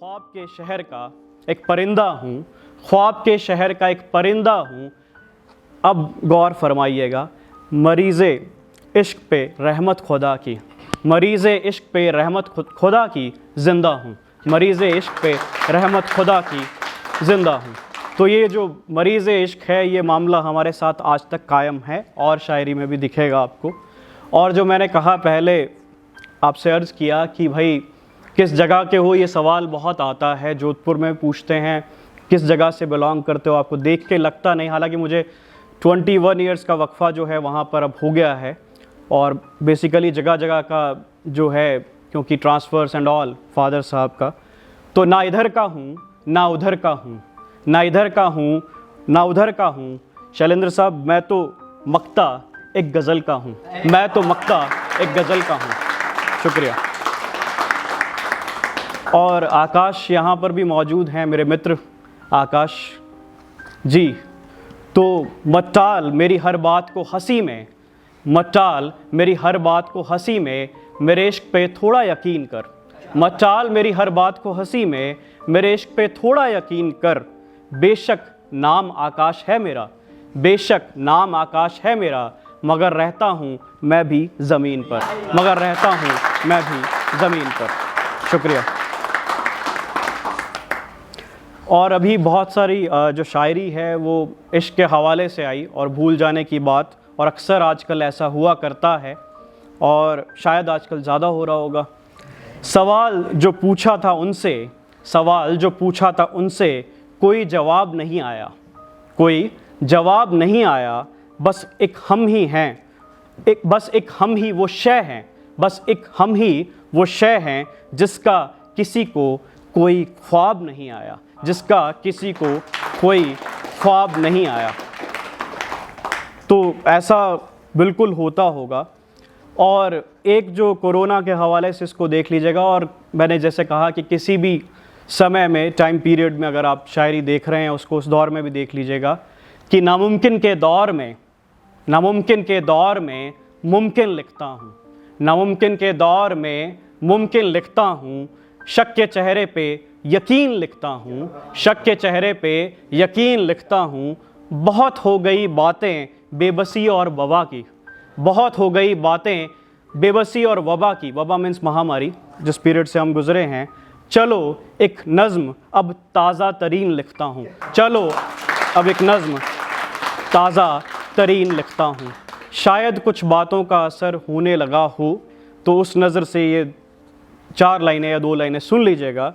ख्वाब के शहर का एक परिंदा हूँ, ख्वाब के शहर का एक परिंदा हूँ। अब गौर फरमाइएगा, मरीज़े इश्क पे रहमत खुदा की, मरीज़े इश्क पे रहमत खुदा की ज़िंदा हूँ, मरीज़े इश्क पे रहमत खुदा की ज़िंदा हूँ। तो ये जो मरीज़े इश्क है, ये मामला हमारे साथ आज तक कायम है और शायरी में भी दिखेगा आपको। और जो मैंने कहा पहले आपसे अर्ज़ किया कि भाई किस जगह के हो, ये सवाल बहुत आता है, जोधपुर में पूछते हैं किस जगह से बिलोंग करते हो, आपको देख के लगता नहीं। हालांकि मुझे 21 ईयर्स का वक्फ़ा जो है वहाँ पर अब हो गया है और बेसिकली जगह जगह का जो है, क्योंकि ट्रांसफ़र्स एंड ऑल फादर साहब का, तो ना इधर का हूँ ना उधर का हूँ, ना इधर का हूँ ना उधर का हूँ। शैलेंद्र साहब, मैं तो मक्ता एक गज़ल का हूँ, मैं तो मक्ता एक गज़ल का हूँ। शुक्रिया। और आकाश यहाँ पर भी मौजूद हैं, मेरे मित्र आकाश जी। तो मत मेरी हर बात को हंसी में, मत मेरी हर बात को हंसी में, मेरे इश्क पे थोड़ा यकीन कर। मत मेरी हर बात को हंसी में, मेरे इश्क पे थोड़ा यकीन कर। बेशक नाम आकाश है मेरा, बेशक नाम आकाश है मेरा, मगर रहता हूँ मैं भी ज़मीन पर, मगर रहता हूँ मैं भी ज़मीन पर। शुक्रिया। और अभी बहुत सारी जो शायरी है वो इश्क के हवाले से आई और भूल जाने की बात, और अक्सर आजकल ऐसा हुआ करता है और शायद आजकल ज़्यादा हो रहा होगा। सवाल जो पूछा था उनसे, सवाल जो पूछा था उनसे, कोई जवाब नहीं आया, कोई जवाब नहीं आया। बस एक हम ही हैं, बस एक हम ही वो शय हैं, बस एक हम ही वो शय हैं जिसका किसी को कोई ख्वाब नहीं आया, जिसका किसी को कोई ख्वाब नहीं आया। तो ऐसा बिल्कुल होता होगा। और एक जो कोरोना के हवाले से इसको देख लीजिएगा, और मैंने जैसे कहा कि किसी भी समय में, टाइम पीरियड में अगर आप शायरी देख रहे हैं उसको उस दौर में भी देख लीजिएगा कि नामुमकिन के दौर में, नामुमकिन के दौर में मुमकिन लिखता हूँ, नामुमकिन के दौर में मुमकिन लिखता हूँ। शक के चेहरे पे यकीन लिखता हूँ, शक के चेहरे पे यकीन लिखता हूँ। बहुत हो गई बातें बेबसी और वबा की, बहुत हो गई बातें बेबसी और वबा की। वबा मीन्स महामारी, जिस पीरियड से हम गुजरे हैं। चलो एक नज़्म अब ताज़ा तरीन लिखता हूँ, चलो अब एक नज़्म ताज़ा तरीन लिखता हूँ। शायद कुछ बातों का असर होने लगा हो, तो उस नज़र से ये 4 लाइनें या 2 लाइनें सुन लीजिएगा।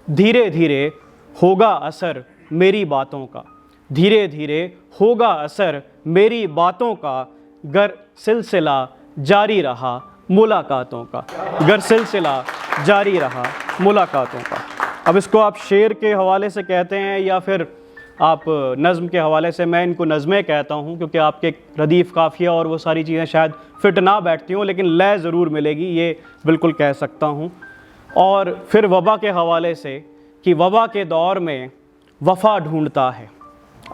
धीरे धीरे होगा असर मेरी बातों का, धीरे धीरे होगा असर मेरी बातों का, गर सिलसिला जारी रहा मुलाकातों का, गर सिलसिला जारी रहा मुलाकातों का। अब इसको आप शेर के हवाले से कहते हैं या फिर आप नज़्म के हवाले से, मैं इनको नज़में कहता हूँ क्योंकि आपके रदीफ़ काफ़िया और वो सारी चीज़ें शायद फिट ना बैठती हों, लेकिन लय ज़रूर मिलेगी, ये बिल्कुल कह सकता हूँ। और फिर वबा के हवाले से कि वबा के दौर में वफ़ा ढूंढता है।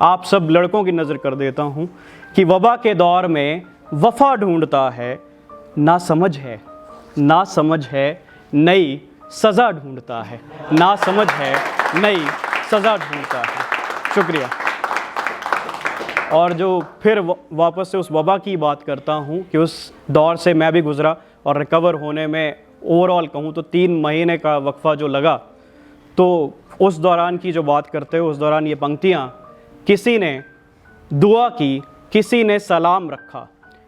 आप सब लड़कों की नज़र कर देता हूँ कि वबा के दौर में वफ़ा ढूंढता है। ना समझ है, ना समझ है, नई सज़ा ढूंढता है, ना समझ है, नई सज़ा ढूंढता है। शुक्रिया। और जो फिर वापस से उस वबा की बात करता हूँ कि उस दौर से मैं भी गुज़रा और रिकवर होने में ओवरऑल कहूँ तो 3 महीने का वक्फ़ा जो लगा, तो उस दौरान की जो बात करते हो, उस दौरान ये पंक्तियाँ, किसी ने दुआ की, किसी ने सलाम रखा,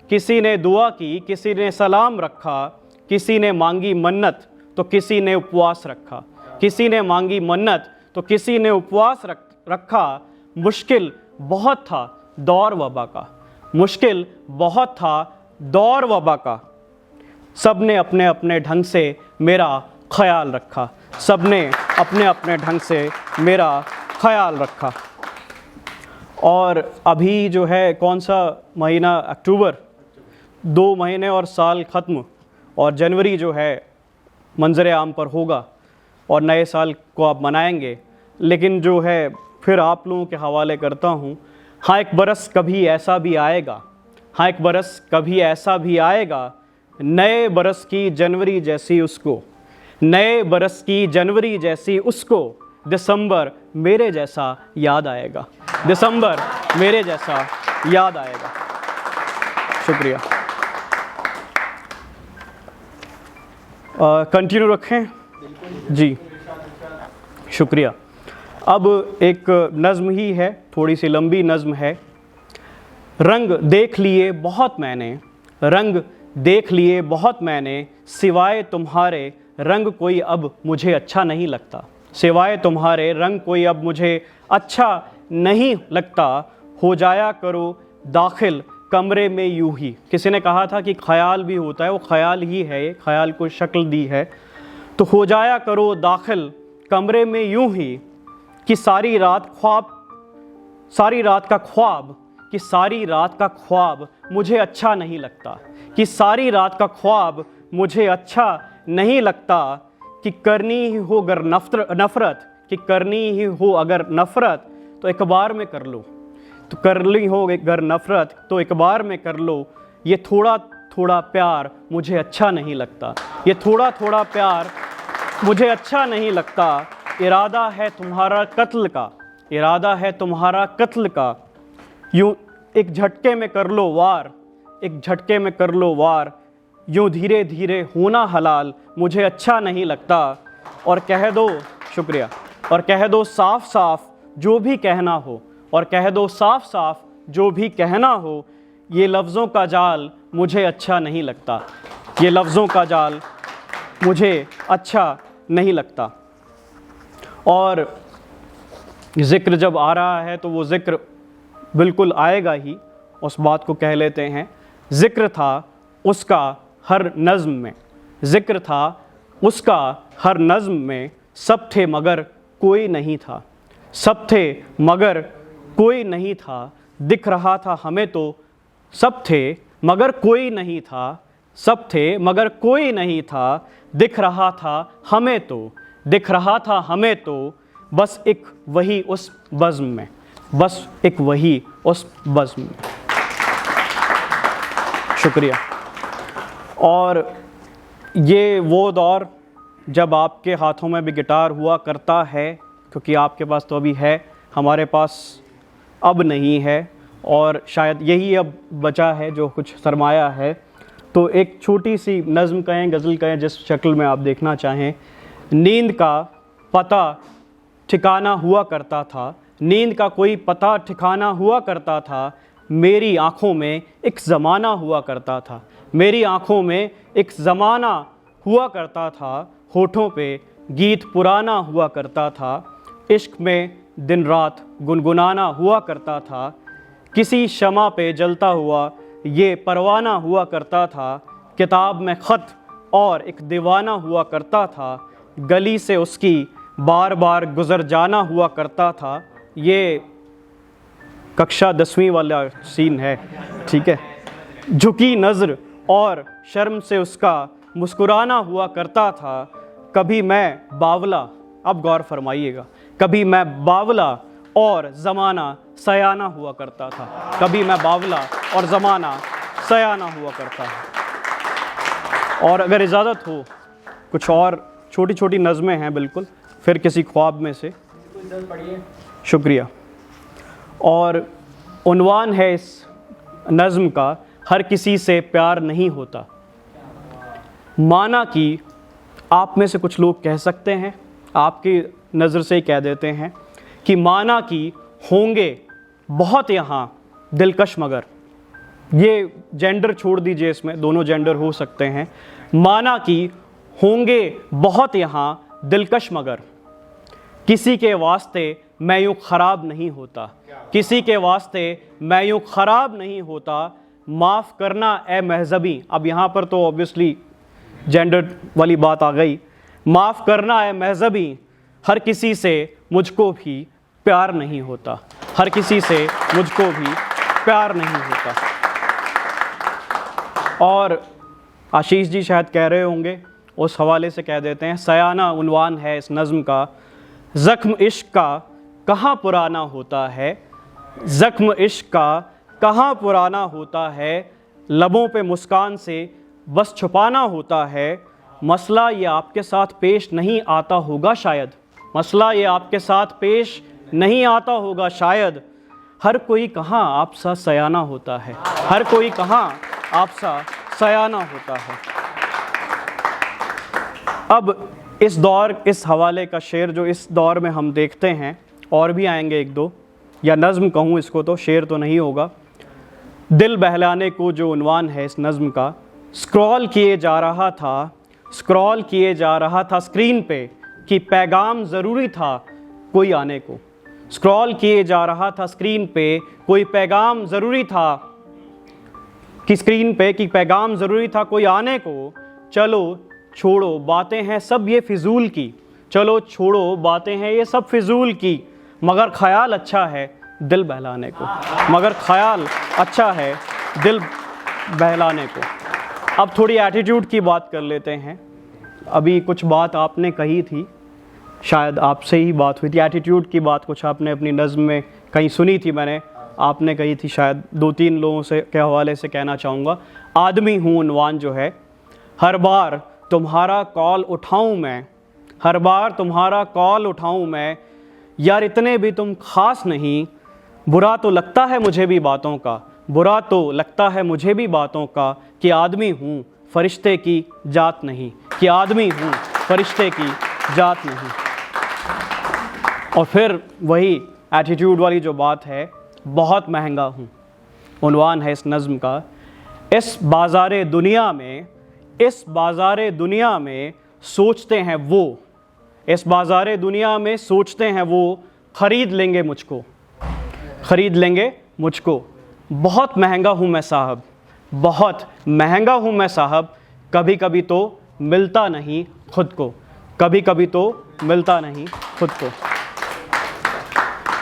किसी ने दुआ की, किसी ने सलाम रखा, किसी ने मांगी मन्नत तो किसी ने उपवास रखा, किसी ने मांगी मन्नत तो किसी ने उपवास रखा। मुश्किल बहुत था दौर वबा का, मुश्किल बहुत था दौर वबा का, सब ने अपने अपने ढंग से मेरा ख्याल रखा, सब ने अपने अपने ढंग से मेरा ख्याल रखा। और अभी जो है कौन सा महीना, अक्टूबर, 2 महीने और साल ख़त्म, और जनवरी जो है मंजर आम पर होगा और नए साल को आप मनाएंगे। लेकिन जो है फिर आप लोगों के हवाले करता हूँ, हाँ एक बरस कभी ऐसा भी आएगा, हाँ एक बरस कभी ऐसा भी आएगा, नए बरस की जनवरी जैसी उसको, नए बरस की जनवरी जैसी उसको दिसंबर मेरे जैसा याद आएगा, दिसंबर मेरे जैसा याद आएगा। शुक्रिया। कंटिन्यू रखें जी, शुक्रिया। अब एक नज़्म ही है, थोड़ी सी लंबी नज़्म है। रंग देख लिए बहुत मैंने, रंग देख लिए बहुत मैंने, सिवाय तुम्हारे रंग कोई अब मुझे अच्छा नहीं लगता, सिवाय तुम्हारे रंग कोई अब मुझे अच्छा नहीं लगता। हो जाया करो दाखिल कमरे में यूं ही। किसी ने कहा था कि ख्याल भी होता है, वो ख्याल ही है, ये ख्याल को शक्ल दी है। तो हो जाया करो दाखिल कमरे में यूं ही कि सारी रात का ख्वाब, कि सारी रात का ख्वाब मुझे अच्छा नहीं लगता, कि सारी रात का ख्वाब मुझे अच्छा नहीं लगता। कि करनी ही हो अगर नफ़रत, कि करनी ही हो अगर नफ़रत तो एक बार में कर लो, तो करनी हो अगर नफ़रत तो एक बार में कर लो। ये थोड़ा थोड़ा प्यार मुझे अच्छा नहीं लगता, ये थोड़ा थोड़ा प्यार मुझे अच्छा नहीं लगता। इरादा है तुम्हारा कत्ल का, इरादा है तुम्हारा कत्ल का, यूँ एक झटके में कर लो वार, एक झटके में कर लो वार। यूँ धीरे धीरे होना हलाल मुझे अच्छा नहीं लगता। और कह दो, शुक्रिया, और कह दो साफ साफ जो भी कहना हो, और कह दो साफ साफ जो भी कहना हो। ये लफ्ज़ों का जाल मुझे अच्छा नहीं लगता, ये लफ्ज़ों का जाल मुझे अच्छा नहीं लगता। और ज़िक्र जब आ रहा है तो वो ज़िक्र बिल्कुल आएगा ही, उस बात को कह लेते हैं। ज़िक्र था उसका हर नज़्म में, ज़िक्र था उसका हर नज़्म में। सब थे मगर कोई नहीं था, सब थे मगर कोई नहीं था। दिख रहा था हमें तो सब थे मगर कोई नहीं था, सब थे मगर कोई नहीं था। दिख रहा था हमें तो, दिख रहा था हमें तो, बस एक वही उस बज़्म में, बस एक वही उस बज़्म में। शुक्रिया। और ये वो दौर जब आपके हाथों में भी गिटार हुआ करता है, क्योंकि आपके पास तो अभी है, हमारे पास अब नहीं है, और शायद यही अब बचा है जो कुछ सरमाया है। तो एक छोटी सी नज़्म कहें, गज़ल कहें, जिस शक्ल में आप देखना चाहें। नींद का पता ठिकाना हुआ करता था, नींद का कोई पता ठिकाना हुआ करता था। मेरी आँखों में एक ज़माना हुआ करता था, मेरी आँखों में एक ज़माना हुआ करता था। होठों पे गीत पुराना हुआ करता था, इश्क में दिन रात गुनगुनाना हुआ करता था। किसी शमा पे जलता हुआ ये परवाना हुआ करता था। किताब में ख़त और एक दीवाना हुआ करता था। गली से उसकी बार बार गुज़र जाना हुआ करता था। ये कक्षा 10वीं वाला सीन है, ठीक है। झुकी नज़र और शर्म से उसका मुस्कुराना हुआ करता था। कभी मैं बावला, अब गौर फरमाइएगा, कभी मैं बावला और ज़माना सयाना हुआ करता था, कभी मैं बावला और ज़माना सयाना हुआ करता है। और अगर इजाज़त हो कुछ और छोटी छोटी नज़में हैं बिल्कुल, फिर किसी ख्वाब में से। शुक्रिया। और उन्वान है इस नज़्म का, हर किसी से प्यार नहीं होता। माना कि आप में से कुछ लोग कह सकते हैं, आपकी नज़र से ही कह देते हैं कि माना कि होंगे बहुत यहाँ दिलकश मगर, ये जेंडर छोड़ दीजिए, इसमें दोनों जेंडर हो सकते हैं। माना कि होंगे बहुत यहाँ दिलकश मगर, किसी के वास्ते मैं यूँ ख़राब नहीं होता, किसी के वास्ते मैं यूँ ख़राब नहीं होता। माफ़ करना ए महज़बी, अब यहाँ पर तो ऑब्वियसली जेंडर वाली बात आ गई। माफ़ करना ए महज़बी, हर किसी से मुझको भी प्यार नहीं होता, हर किसी से मुझको भी प्यार नहीं होता। और आशीष जी शायद कह रहे होंगे, उस हवाले से कह देते हैं। सयाना उन्वान है इस नज़्म का, ज़ख्म इश्क का कहाँ पुराना होता है, ज़ख्म इश्क का कहाँ पुराना होता है। लबों पे मुस्कान से बस छुपाना होता है, मसला ये आपके साथ पेश नहीं आता होगा शायद, मसला ये आपके साथ पेश नहीं आता होगा शायद। हर कोई कहाँ आप सा सयाना होता है, हर कोई कहाँ आप सा सयाना होता है। अब इस दौर, इस हवाले का शेर जो इस दौर में हम देखते हैं, और भी आएंगे एक दो, या नज़्म कहूँ इसको तो, शेर तो नहीं होगा। दिल बहलाने को जो उन्वान है इस नज़्म का, स्क्रॉल किए जा रहा था, स्क्रॉल किए जा रहा था स्क्रीन पे कि पैगाम ज़रूरी था कोई आने को, स्क्रॉल किए जा रहा था स्क्रीन पे कोई पैगाम ज़रूरी था, कि स्क्रीन पे कि पैगाम ज़रूरी था कोई आने को। चलो छोड़ो बातें हैं सब ये फिजूल की, चलो छोड़ो बातें हैं ये सब फिजूल की, मगर ख्याल अच्छा है दिल बहलाने को, मगर ख्याल अच्छा है दिल बहलाने को। अब थोड़ी एटीट्यूड की बात कर लेते हैं। अभी कुछ बात आपने कही थी, शायद आपसे ही बात हुई थी, एटीट्यूड की बात कुछ आपने अपनी नज़्म में कहीं सुनी थी, मैंने आपने कही थी, शायद 2-3 लोगों से के हवाले से कहना चाहूँगा। आदमी हूँ उन्वान जो है, हर बार तुम्हारा कॉल उठाऊँ मैं, हर बार तुम्हारा कॉल उठाऊँ मैं, यार इतने भी तुम ख़ास नहीं, बुरा तो लगता है मुझे भी बातों का, बुरा तो लगता है मुझे भी बातों का, कि आदमी हूँ फरिश्ते की जात नहीं, कि आदमी हूँ फरिश्ते की जात नहीं। और फिर वही एटीट्यूड वाली जो बात है, बहुत महंगा हूँ, उन्वान है इस नज़्म का। इस बाज़ारे दुनिया में, इस बाज़ारे दुनिया में सोचते हैं वो, इस बाज़ारे दुनिया में सोचते हैं वो, ख़रीद लेंगे मुझको, ख़रीद लेंगे मुझको। बहुत महंगा हूँ मैं साहब, बहुत महंगा हूँ मैं साहब, कभी कभी तो मिलता नहीं खुद को, कभी कभी तो मिलता नहीं खुद को।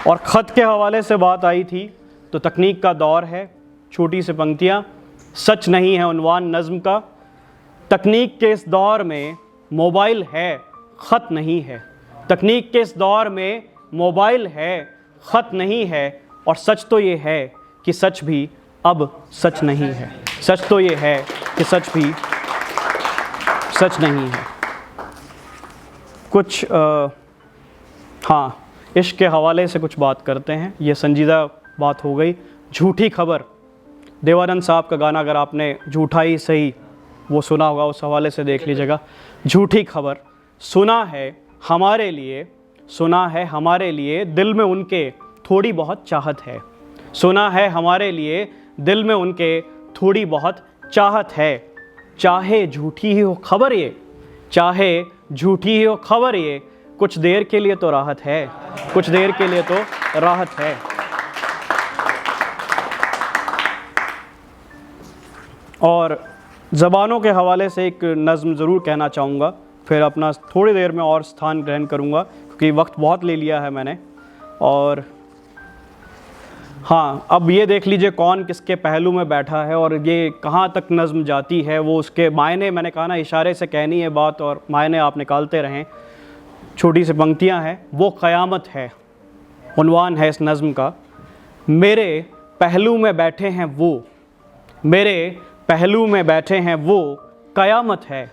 और ख़त के हवाले से बात आई थी, तो तकनीक का दौर है, छोटी सी पंक्तियाँ, सच नहीं है उन्वान नज़्म का। तकनीक के इस दौर में मोबाइल है, ख़त नहीं है, तकनीक के इस दौर में मोबाइल है, ख़त नहीं है। और सच तो ये है कि सच भी अब सच नहीं है, सच तो ये है कि सच भी सच नहीं है। कुछ हाँ, इश्क के हवाले से कुछ बात करते हैं, ये संजीदा बात हो गई। झूठी खबर, देवानंद साहब का गाना अगर आपने झूठा ही सही वो सुना होगा, उस हवाले से देख लीजिएगा। झूठी खबर, सुना है हमारे लिए, सुना है हमारे लिए, दिल में उनके थोड़ी बहुत चाहत है, सुना है हमारे लिए, दिल में उनके थोड़ी बहुत चाहत है। चाहे झूठी ही हो खबर ये, चाहे झूठी ही हो खबर ये, कुछ देर के लिए तो राहत है, कुछ देर के लिए तो राहत है। और ज़बानों के हवाले से एक नज़्म ज़रूर कहना चाहूँगा, फिर अपना थोड़ी देर में और स्थान ग्रहण करूँगा, क्योंकि वक्त बहुत ले लिया है मैंने। और हाँ, अब ये देख लीजिए कौन किसके पहलू में बैठा है और ये कहाँ तक नज़्म जाती है, वो उसके मायने, मैंने कहा ना इशारे से कहनी है बात और मायने आप निकालते रहें। छोटी सी पंक्तियाँ हैं, वो क़यामत है, उन्वान है इस नज़्म का। मेरे पहलू में बैठे हैं वो, मेरे पहलू में बैठे हैं वो, क़यामत है,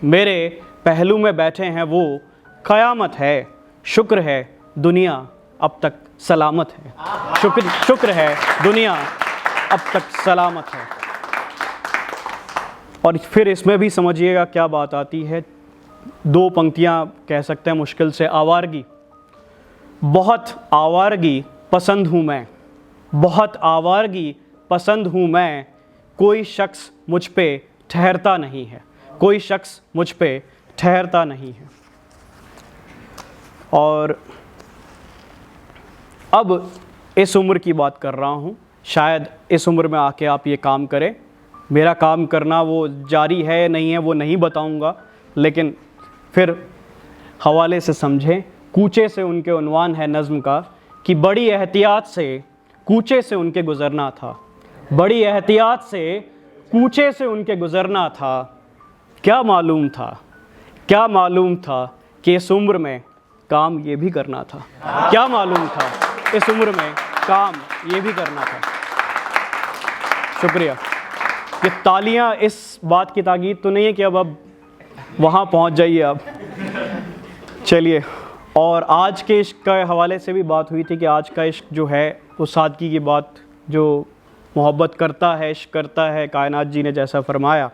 मेरे पहलू में बैठे हैं वो, क़यामत है। शुक्र है दुनिया अब तक सलामत है, शुक्र है दुनिया अब तक सलामत है। और फिर इसमें भी समझिएगा क्या बात आती है, दो पंक्तियाँ कह सकते हैं मुश्किल से। आवारगी, बहुत आवारगी पसंद हूँ मैं, बहुत आवारगी पसंद हूँ मैं, कोई शख्स मुझ पे ठहरता नहीं है, कोई शख्स मुझ पे ठहरता नहीं है। और अब इस उम्र की बात कर रहा हूँ, शायद इस उम्र में आके आप ये काम करें। मेरा काम करना वो जारी है नहीं है वो नहीं बताऊँगा, लेकिन फिर हवाले से समझें। कूचे से उनके उन्वान है नज़्म का कि बड़ी एहतियात से कूचे से उनके गुज़रना था, बड़ी एहतियात से कूचे से उनके गुज़रना था। क्या मालूम था, क्या मालूम था कि इस उम्र में काम ये भी करना था, क्या मालूम था इस उम्र में काम ये भी करना था। शुक्रिया। ये तालियां इस बात की ताकीद तो नहीं है कि अब वहाँ पहुँच जाइए आप। चलिए, और आज के इश्क के हवाले से भी बात हुई थी कि आज का इश्क जो है वो सादगी की बात, जो मोहब्बत करता है, इश्क करता है, कायनात जी ने जैसा फरमाया,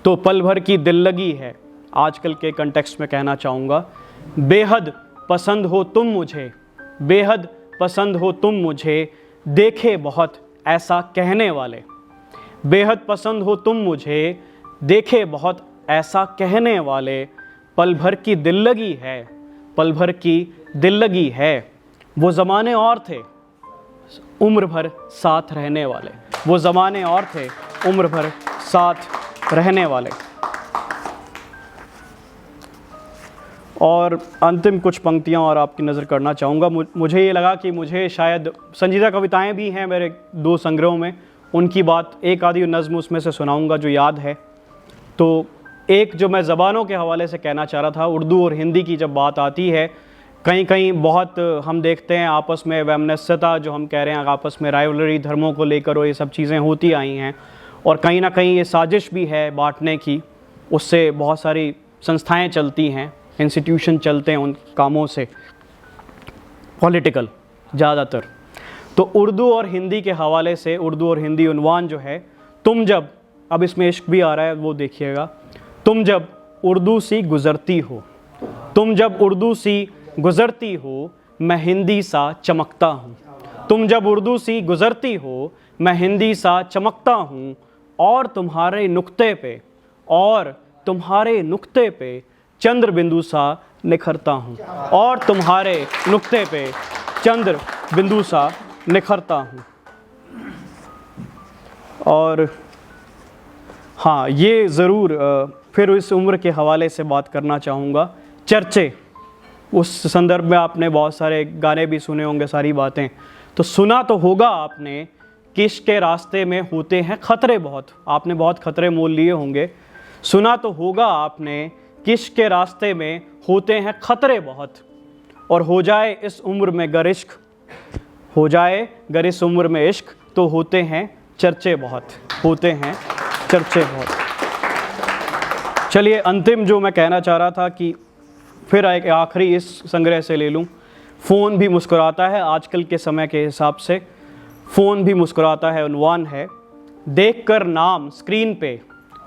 तो पल भर की दिल लगी है। आजकल के कंटेक्स्ट में कहना चाहूँगा, बेहद पसंद हो तुम मुझे, बेहद पसंद हो तुम मुझे, देखे बहुत ऐसा कहने वाले। बेहद पसंद हो तुम मुझे, देखे बहुत ऐसा कहने वाले। पल भर की दिल लगी है, पल भर की दिल लगी है। वो ज़माने और थे, उम्र भर साथ रहने वाले। वो ज़माने और थे, उम्र भर साथ रहने वाले। और अंतिम कुछ पंक्तियां और आपकी नज़र करना चाहूँगा। मुझे ये लगा कि मुझे शायद संजीदा कविताएं भी हैं मेरे 2 संग्रहों में, उनकी बात एक आधी नज़्म उसमें से सुनाऊँगा जो याद है। तो एक जो मैं ज़बानों के हवाले से कहना चाह रहा था, उर्दू और हिंदी की जब बात आती है, कहीं कहीं बहुत हम देखते हैं आपस में वैमनस्यता, जो हम कह रहे हैं आपस में राइवलरी, धर्मों को लेकर, और ये सब चीज़ें होती आई हैं। और कहीं ना कहीं ये साजिश भी है बांटने की, उससे बहुत सारी संस्थाएं चलती हैं, इंस्टीट्यूशन चलते हैं उन कामों से, पॉलिटिकल ज़्यादातर। तो उर्दू और हिंदी के हवाले से, उर्दू और हिंदी उन्वान जो है, तुम जब, अब इसमें इश्क भी आ रहा है, वो देखिएगा। तुम जब उर्दू सी गुज़रती हो, तुम जब उर्दू सी गुज़रती हो, मैं हिंदी सा चमकता हूँ। तुम जब उर्दू सी गुज़रती हो, मैं हिंदी सा चमकता हूँ। और तुम्हारे नुक्ते पे, और तुम्हारे नुक्ते पे चंद्र बिंदु सा निखरता हूँ। और तुम्हारे नुक्ते पे चंद्र बिंदु सा निखरता हूँ। और हाँ, ये ज़रूर फिर इस उम्र के हवाले से बात करना चाहूँगा। चर्चे, उस संदर्भ में आपने बहुत सारे गाने भी सुने होंगे, सारी बातें तो सुना तो होगा आपने कि इश्क के रास्ते में होते हैं ख़तरे बहुत। आपने बहुत ख़तरे मोल लिए होंगे। सुना तो होगा आपने कि इश्क के रास्ते में होते हैं ख़तरे बहुत। और हो जाए इस उम्र में गर इश्क, हो जाए गर इस उम्र में इश्क, तो होते हैं चर्चे बहुत, होते हैं चर्चे बहुत। चलिए, अंतिम जो मैं कहना चाह रहा था कि फिर एक आखिरी इस संग्रह से ले लूँ। फ़ोन भी मुस्कुराता है, आजकल के समय के हिसाब से फ़ोन भी मुस्कुराता है उन्वान है। देखकर नाम स्क्रीन पे,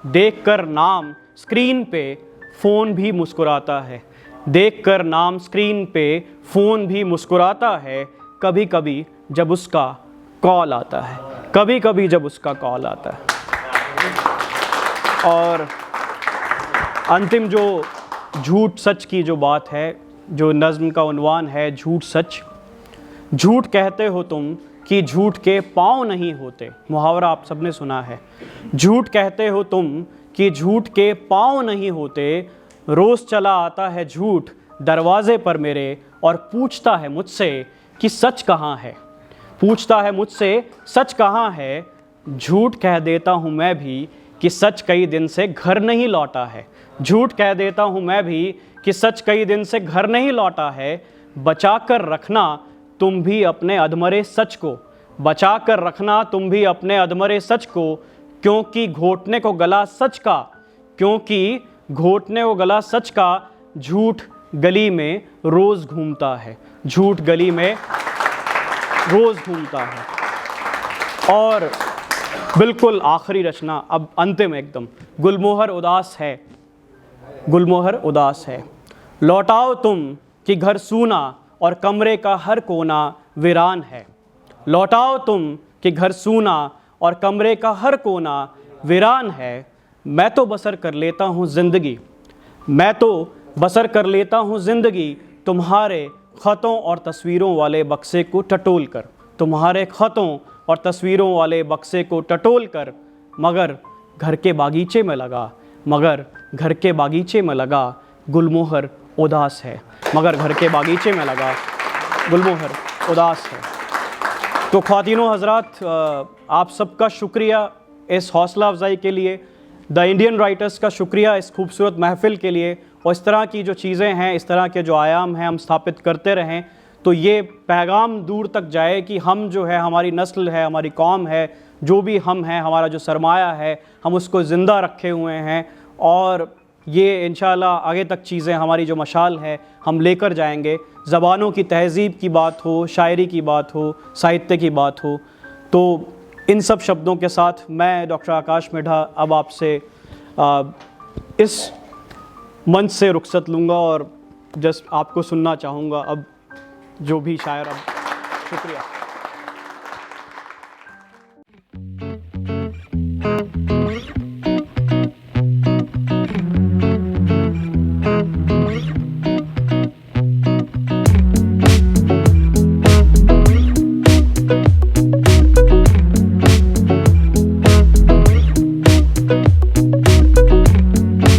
देखकर नाम स्क्रीन पे फ़ोन भी मुस्कुराता है। देखकर नाम स्क्रीन पे फ़ोन भी मुस्कुराता है। कभी कभी जब उसका कॉल आता है, कभी कभी जब उसका कॉल आता है। और अंतिम जो झूठ सच की जो बात है, जो नज़्म का उन्वान है, झूठ सच। झूठ कहते हो तुम कि झूठ के पाँव नहीं होते। मुहावरा आप सबने सुना है। झूठ कहते हो तुम कि झूठ के पाँव नहीं होते। रोज़ चला आता है झूठ दरवाज़े पर मेरे, और पूछता है मुझसे कि सच कहाँ है। पूछता है मुझसे सच कहाँ है। झूठ कह देता हूँ मैं भी कि सच कई दिन से घर नहीं लौटा है। झूठ कह देता हूँ मैं भी कि सच कई दिन से घर नहीं लौटा है। बचा कर रखना तुम भी अपने अधमरे सच को, बचा कर रखना तुम भी अपने अधमरे सच को। क्योंकि घोटने को गला सच का, क्योंकि घोटने को गला सच का। झूठ गली में रोज़ घूमता है, झूठ गली में रोज़ घूमता है। और बिल्कुल आखिरी रचना, अब अंतिम एकदम। गुलमोहर उदास है, गुलमोहर उदास है। लौटाओ तुम कि घर सूना और कमरे का हर कोना वीरान है। लौटाओ तुम कि घर सूना और कमरे का हर कोना वीरान है। मैं तो बसर कर लेता हूँ ज़िंदगी, मैं तो बसर कर लेता हूँ ज़िंदगी तुम्हारे ख़तों और तस्वीरों वाले बक्से को टटोल कर, तुम्हारे ख़तों और तस्वीरों वाले बक्से को टटोल कर। मगर घर के बागीचे में लगा, मगर घर के बागीचे में लगा गुलमोहर उदास है। मगर घर के बागीचे में लगा गुलमोहर उदास है। तो ख्वातीनो हज़रात, आप सबका शुक्रिया इस हौसला अफजाई के लिए, द इंडियन राइटर्स का शुक्रिया इस खूबसूरत महफ़िल के लिए। और इस तरह की जो चीज़ें हैं, इस तरह के जो आयाम हैं, हम स्थापित करते रहें तो ये पैगाम दूर तक जाए कि हम जो है, हमारी नस्ल है, हमारी कौम है, जो भी हम हैं, हमारा जो सरमाया है, हम उसको ज़िंदा रखे हुए हैं और ये इंशाल्लाह आगे तक चीज़ें हमारी जो मशाल है हम लेकर जाएंगे। ज़बानों की तहज़ीब की बात हो, शायरी की बात हो, साहित्य की बात हो, तो इन सब शब्दों के साथ मैं डॉक्टर आकाश मिढ़ा अब आपसे इस मंच से रुखसत लूँगा और जस्ट आपको सुनना चाहूँगा अब जो भी शायर। अब शुक्रिया।